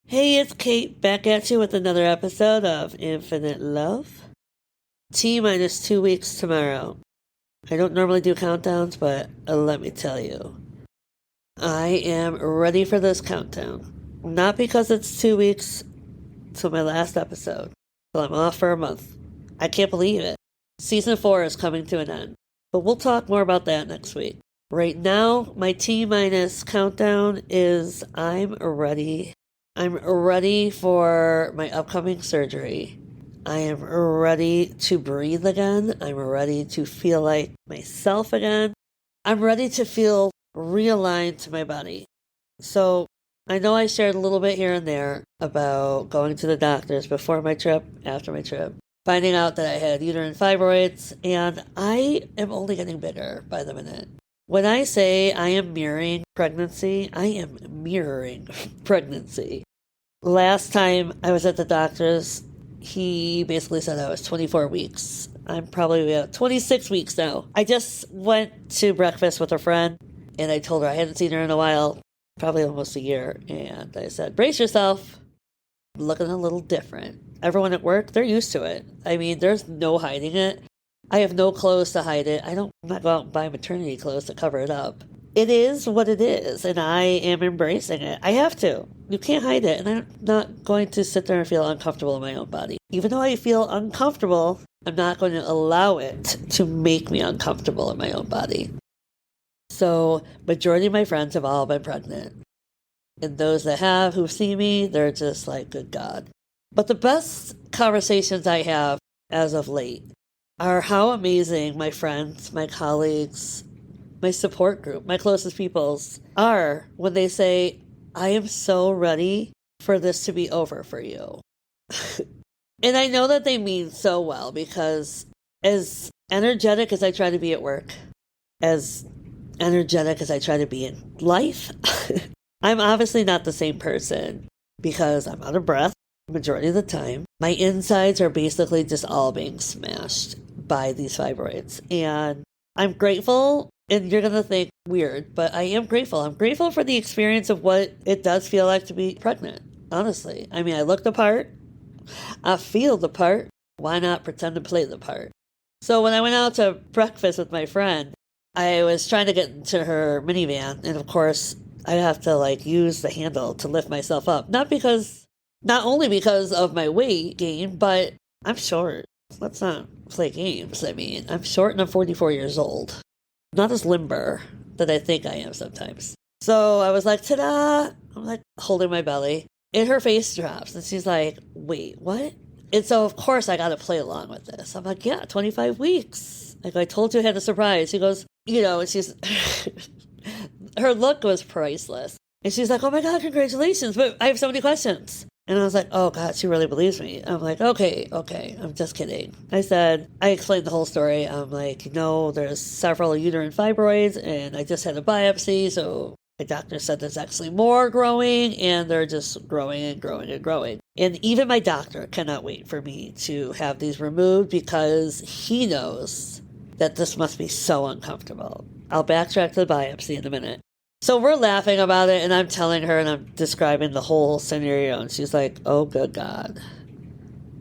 Hey, it's Kate back at you with another episode of Infinite Love. T minus 2 weeks tomorrow. I don't normally do countdowns, but let me tell you, I am ready for this countdown. Not because it's 2 weeks till my last episode, but I'm off for a month. I can't believe it. Season 4 is coming to an end, but we'll talk more about that next week. Right now, my T minus countdown is I'm ready. I'm ready for my upcoming surgery. I am ready to breathe again. I'm ready to feel like myself again. I'm ready to feel realigned to my body. So I know I shared a little bit here and there about going to the doctors before my trip, after my trip, finding out that I had uterine fibroids, and I am only getting bigger by the minute. When I say I am mirroring pregnancy, I am mirroring pregnancy. Last time I was at the doctor's, he basically said I was 24 weeks. I'm probably about 26 weeks now. I just went to breakfast with a friend, and I told her I hadn't seen her in a while, probably almost a year, and I said, brace yourself. I'm looking a little different. Everyone at work, they're used to it. I mean, there's no hiding it. I have no clothes to hide it. I'm not go out and buy maternity clothes to cover it up. It is what it is, and I am embracing it. I have to. You can't hide it, and I'm not going to sit there and feel uncomfortable in my own body. Even though I feel uncomfortable, I'm not going to allow it to make me uncomfortable in my own body. So, majority of my friends have all been pregnant. And those that have, who see me, they're just like, good God. But the best conversations I have as of late are how amazing my friends, my colleagues, my support group, my closest peoples are when they say, I am so ready for this to be over for you. And I know that they mean so well, because as energetic as I try to be at work, as energetic as I try to be in life, I'm obviously not the same person, because I'm out of breath the majority of the time. My insides are basically just all being smashed by these fibroids. And I'm grateful. And you're going to think weird, but I am grateful. I'm grateful for the experience of what it does feel like to be pregnant, honestly. I mean, I look the part. I feel the part. Why not pretend to play the part? So when I went out to breakfast with my friend, I was trying to get into her minivan. And of course, I have to use the handle to lift myself up. Not only because of my weight gain, but I'm short. Let's not play games. I mean, I'm short and I'm 44 years old. Not as limber that I think I am sometimes. So I was like, ta-da! I'm like holding my belly. And her face drops. And she's like, wait, what? And so, of course, I got to play along with this. I'm like, yeah, 25 weeks. Like, I told you I had a surprise. She goes, and she's... her look was priceless. And she's like, oh my God, congratulations. But I have so many questions. And I was like, oh God, she really believes me. I'm like, okay, I'm just kidding. I explained the whole story. I'm like, there's several uterine fibroids, and I just had a biopsy, so my doctor said there's actually more growing, and they're just growing and growing and growing. And even my doctor cannot wait for me to have these removed, because he knows that this must be so uncomfortable. I'll backtrack to the biopsy in a minute. So we're laughing about it, and I'm telling her, and I'm describing the whole scenario, and she's like, oh, good God,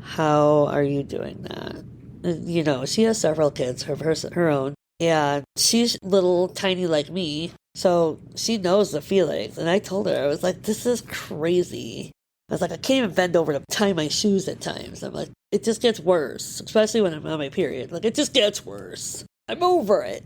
how are you doing that? And, she has several kids of her own, and she's little, tiny like me, so she knows the feelings. And I told her, I was like, this is crazy. I was like, I can't even bend over to tie my shoes at times. I'm like, it just gets worse, especially when I'm on my period. Like, it just gets worse. I'm over it.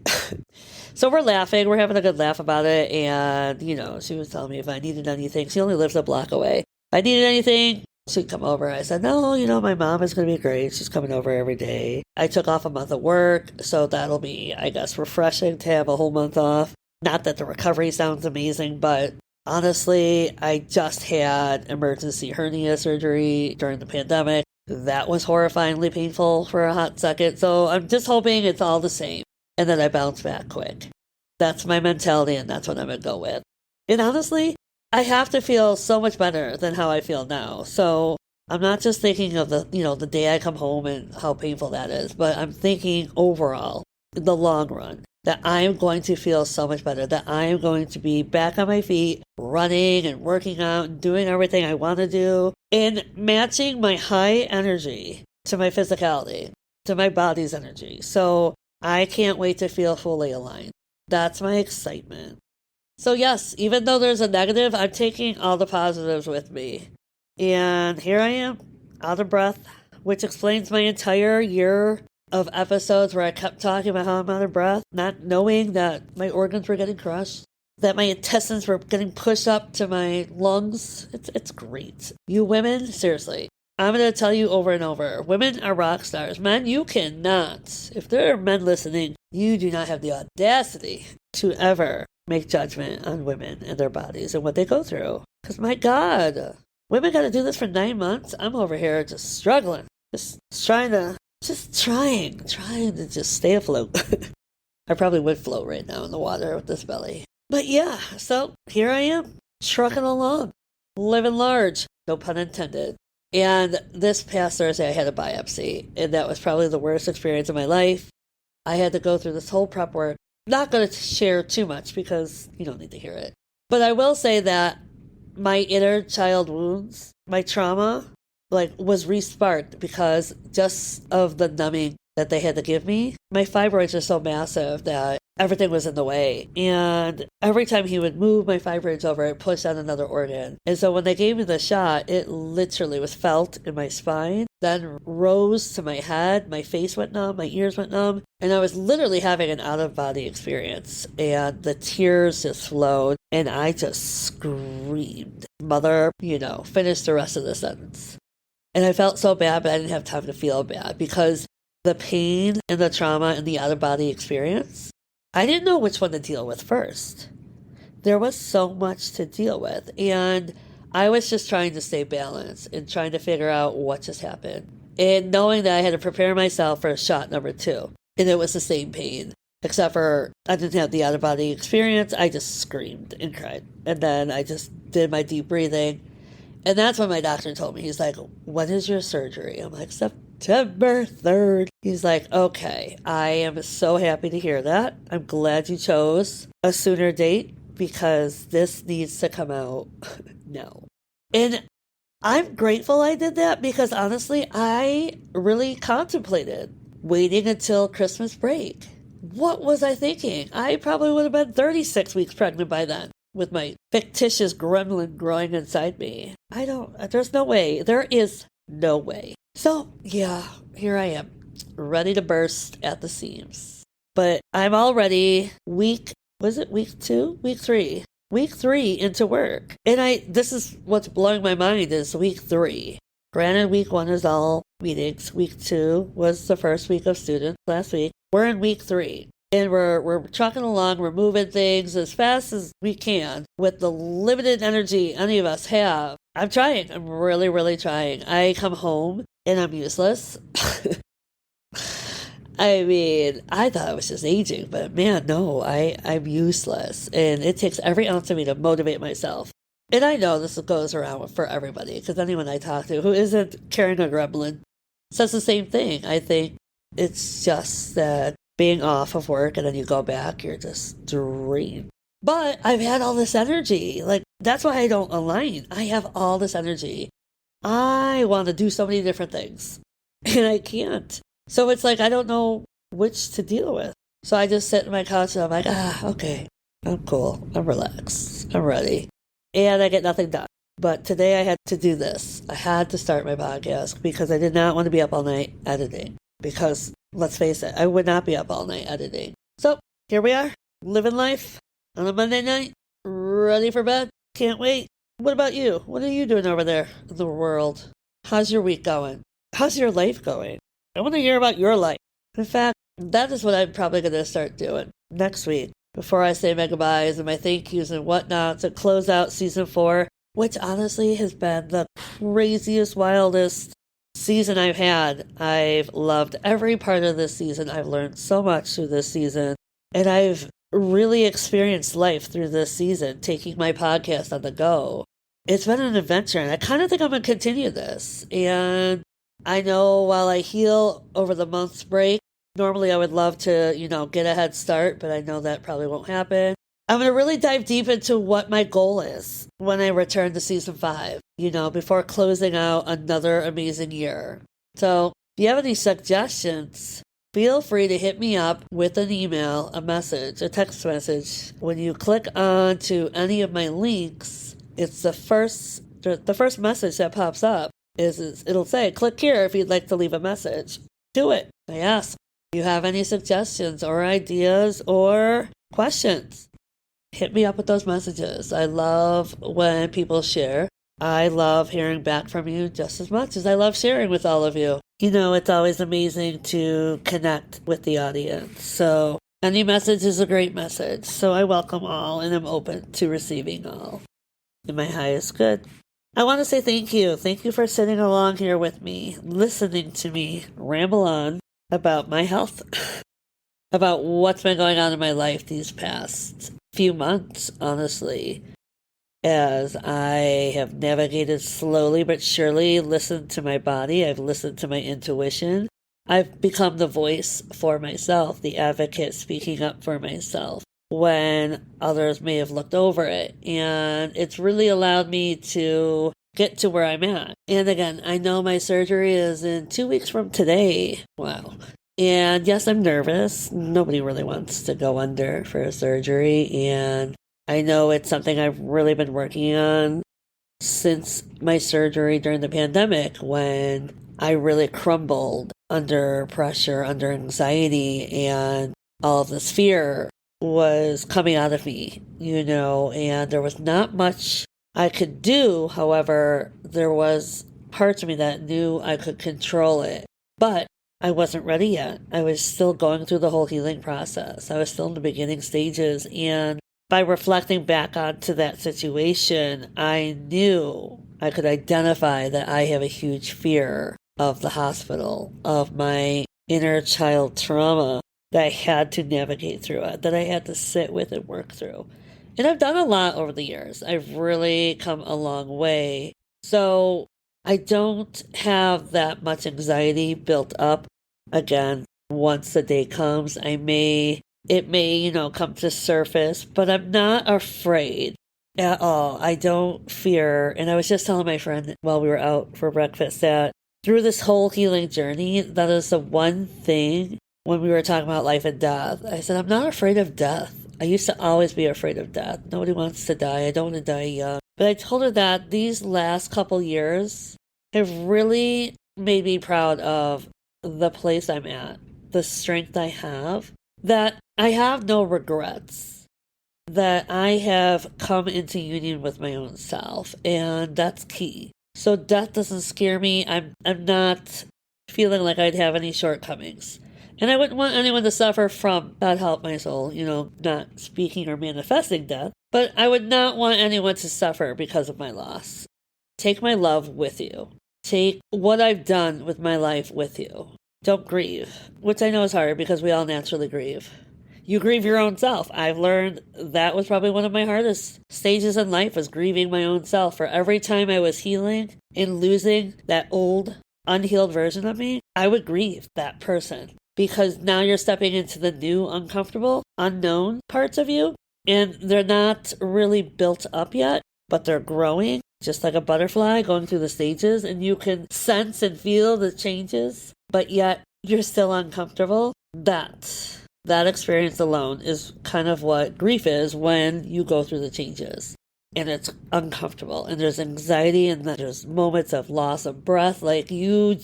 So we're laughing. We're having a good laugh about it. And, she was telling me if I needed anything. She only lives a block away. If I needed anything, she'd come over. I said, no, my mom is going to be great. She's coming over every day. I took off a month of work, so that'll be, I guess, refreshing to have a whole month off. Not that the recovery sounds amazing, but honestly, I just had emergency hernia surgery during the pandemic. That was horrifyingly painful for a hot second. So I'm just hoping it's all the same, and then I bounce back quick. That's my mentality, and that's what I'm going to go with. And honestly, I have to feel so much better than how I feel now. So I'm not just thinking of the day I come home and how painful that is, but I'm thinking overall, in the long run. that I am going to feel so much better, that I am going to be back on my feet, running and working out and doing everything I want to do and matching my high energy to my physicality, to my body's energy. So I can't wait to feel fully aligned. That's my excitement. So yes, even though there's a negative, I'm taking all the positives with me. And here I am, out of breath, which explains my entire year of episodes where I kept talking about how I'm out of breath, not knowing that my organs were getting crushed, that my intestines were getting pushed up to my lungs. It's great. You women, seriously, I'm going to tell you over and over, women are rock stars. Men, you cannot. If there are men listening, you do not have the audacity to ever make judgment on women and their bodies and what they go through. Because my God, women got to do this for 9 months. I'm over here just struggling, just trying to just stay afloat. I probably would float right now in the water with this belly. But yeah, so here I am, trucking along, living large, no pun intended. And this past Thursday, I had a biopsy, and that was probably the worst experience of my life. I had to go through this whole prep work. Not going to share too much because you don't need to hear it. But I will say that my inner child wounds, my trauma, was re-sparked because just of the numbing that they had to give me. My fibroids are so massive that everything was in the way. And every time he would move my fibroids over, it pushed on another organ. And so when they gave me the shot, it literally was felt in my spine, then rose to my head, my face went numb, my ears went numb, and I was literally having an out-of-body experience. And the tears just flowed, and I just screamed. Mother, finish the rest of the sentence. And I felt so bad, but I didn't have time to feel bad because the pain and the trauma and the out-of-body experience, I didn't know which one to deal with first. There was so much to deal with, and I was just trying to stay balanced and trying to figure out what just happened. And knowing that I had to prepare myself for shot number 2, and it was the same pain, except for I didn't have the out-of-body experience. I just screamed and cried, and then I just did my deep breathing. And that's when my doctor told me, he's like, when is your surgery? I'm like, September 3rd. He's like, okay, I am so happy to hear that. I'm glad you chose a sooner date because this needs to come out now. And I'm grateful I did that because honestly, I really contemplated waiting until Christmas break. What was I thinking? I probably would have been 36 weeks pregnant by then, with my fictitious gremlin growing inside me. There's no way. There is no way. So, yeah, here I am, ready to burst at the seams. But I'm already week 2? Week 3. Week 3 into work. And this is what's blowing my mind is week 3. Granted, week 1 is all meetings. Week 2 was the first week of students last week. We're in week 3. And we're trucking along, we're moving things as fast as we can with the limited energy any of us have. I'm trying. I'm really, really trying. I come home and I'm useless. I mean, I thought I was just aging, but man, no, I'm useless. And it takes every ounce of me to motivate myself. And I know this goes around for everybody because anyone I talk to who isn't carrying a gremlin says the same thing. I think it's just that being off of work and then you go back, you're just drained. But I've had all this energy. That's why I don't align. I have all this energy. I want to do so many different things and I can't. So it's I don't know which to deal with. So I just sit in my couch and I'm like, okay, I'm cool. I'm relaxed. I'm ready. And I get nothing done. But today I had to do this. I had to start my podcast because I did not want to be up all night editing. Because let's face it, I would not be up all night editing. So here we are, living life on a Monday night, ready for bed. Can't wait. What about you? What are you doing over there in the world? How's your week going? How's your life going? I want to hear about your life. In fact, that is what I'm probably going to start doing next week before I say my goodbyes and my thank yous and whatnot to close out season 4, which honestly has been the craziest, wildest season I've had. I've loved every part of this season. I've learned so much through this season. And I've really experienced life through this season, taking my podcast on the go. It's been an adventure, and I kind of think I'm going to continue this. And I know while I heal over the month's break, Normally I would love to, get a head start, but I know that probably won't happen. I'm going to really dive deep into what my goal is when I return to season 5, before closing out another amazing year. So if you have any suggestions, feel free to hit me up with an email, a message, a text message. When you click on to any of my links, it's the first message that pops up is it'll say, click here if you'd like to leave a message. Do it. I ask, do you have any suggestions or ideas or questions? Hit me up with those messages. I love when people share. I love hearing back from you just as much as I love sharing with all of you. It's always amazing to connect with the audience. So any message is a great message. So I welcome all and I'm open to receiving all in my highest good. I want to say thank you. Thank you for sitting along here with me, listening to me ramble on about my health, about what's been going on in my life these past few months, honestly, as I have navigated slowly but surely, listened to my body. I've listened to my intuition. I've become the voice for myself, the advocate speaking up for myself when others may have looked over it. And it's really allowed me to get to where I'm at. And again, I know my surgery is in 2 weeks from today. Wow. And yes, I'm nervous. Nobody really wants to go under for a surgery. And I know it's something I've really been working on since my surgery during the pandemic, when I really crumbled under pressure, under anxiety, and all of this fear was coming out of me, and there was not much I could do. However, there was parts of me that knew I could control it. But I wasn't ready yet. I was still going through the whole healing process. I was still in the beginning stages. And by reflecting back onto that situation, I knew I could identify that I have a huge fear of the hospital, of my inner child trauma that I had to navigate through it, that I had to sit with and work through. And I've done a lot over the years. I've really come a long way. So I don't have that much anxiety built up. Again, once the day comes, it may, come to surface, but I'm not afraid at all. I don't fear. And I was just telling my friend while we were out for breakfast that through this whole healing journey, that is the one thing when we were talking about life and death. I said, I'm not afraid of death. I used to always be afraid of death. Nobody wants to die. I don't want to die young. But I told her that these last couple years have really made me proud of the place I'm at, the strength I have, that I have no regrets, that I have come into union with my own self, and that's key. So death doesn't scare me. I'm not feeling like I'd have any shortcomings. And I wouldn't want anyone to suffer from, God help my soul, not speaking or manifesting death, but I would not want anyone to suffer because of my loss. Take my love with you. Take what I've done with my life with you. Don't grieve, which I know is hard because we all naturally grieve. You grieve your own self. I've learned that was probably one of my hardest stages in life, was grieving my own self. For every time I was healing and losing that old, unhealed version of me, I would grieve that person. Because now you're stepping into the new, uncomfortable, unknown parts of you, and they're not really built up yet, but they're growing, just like a butterfly going through the stages, and you can sense and feel the changes, but yet you're still uncomfortable. That experience alone is kind of what grief is when you go through the changes. And it's uncomfortable, and there's anxiety, and there's moments of loss of breath. Like you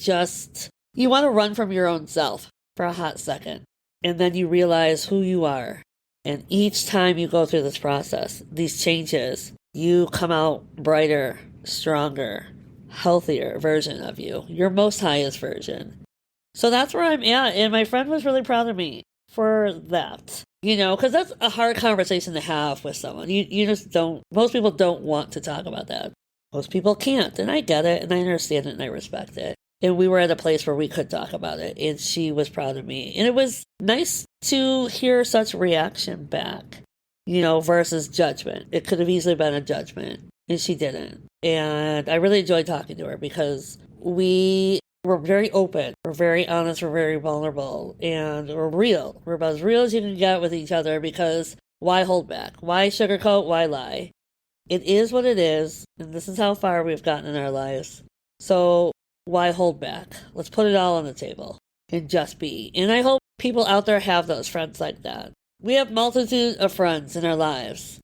want to run from your own self for a hot second. And then you realize who you are. And each time you go through this process, these changes, you come out brighter, stronger, healthier version of you, your most highest version. So that's where I'm at. And my friend was really proud of me for that, because that's a hard conversation to have with someone. You just don't, most people don't want to talk about that. Most people can't. And I get it, and I understand it, and I respect it. And we were at a place where we could talk about it, and she was proud of me. And it was nice to hear such reaction back, versus judgment. It could have easily been a judgment, and she didn't. And I really enjoyed talking to her because we we're very open, we're very honest, we're very vulnerable, and we're real. We're about as real as you can get with each other because why hold back? Why sugarcoat? Why lie? It is what it is, and this is how far we've gotten in our lives. So why hold back? Let's put it all on the table and just be. And I hope people out there have those friends like that. We have multitude of friends in our lives,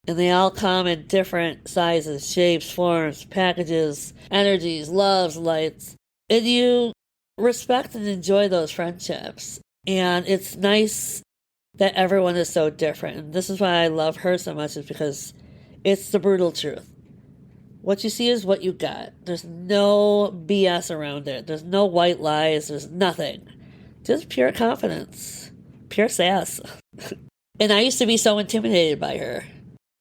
and they all come in different sizes, shapes, forms, packages, energies, loves, lights. And you respect and enjoy those friendships. And it's nice that everyone is so different. And this is why I love her so much, is because it's the brutal truth. What you see is what you got. There's no BS around it. There's no white lies. There's nothing. Just pure confidence. Pure sass. And I used to be so intimidated by her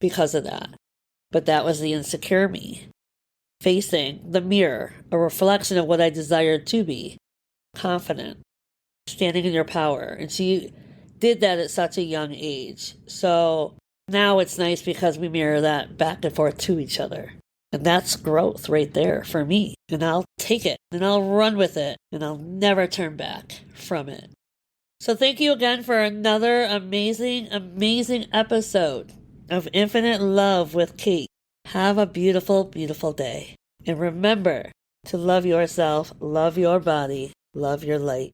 because of that. But that was the insecure me. Facing the mirror, a reflection of what I desired to be. Confident. Standing in your power. And she did that at such a young age. So now it's nice because we mirror that back and forth to each other. And that's growth right there for me. And I'll take it. And I'll run with it. And I'll never turn back from it. So thank you again for another amazing, amazing episode of Infinite Love with Kate. Have a beautiful, beautiful day. And remember to love yourself, love your body, love your light.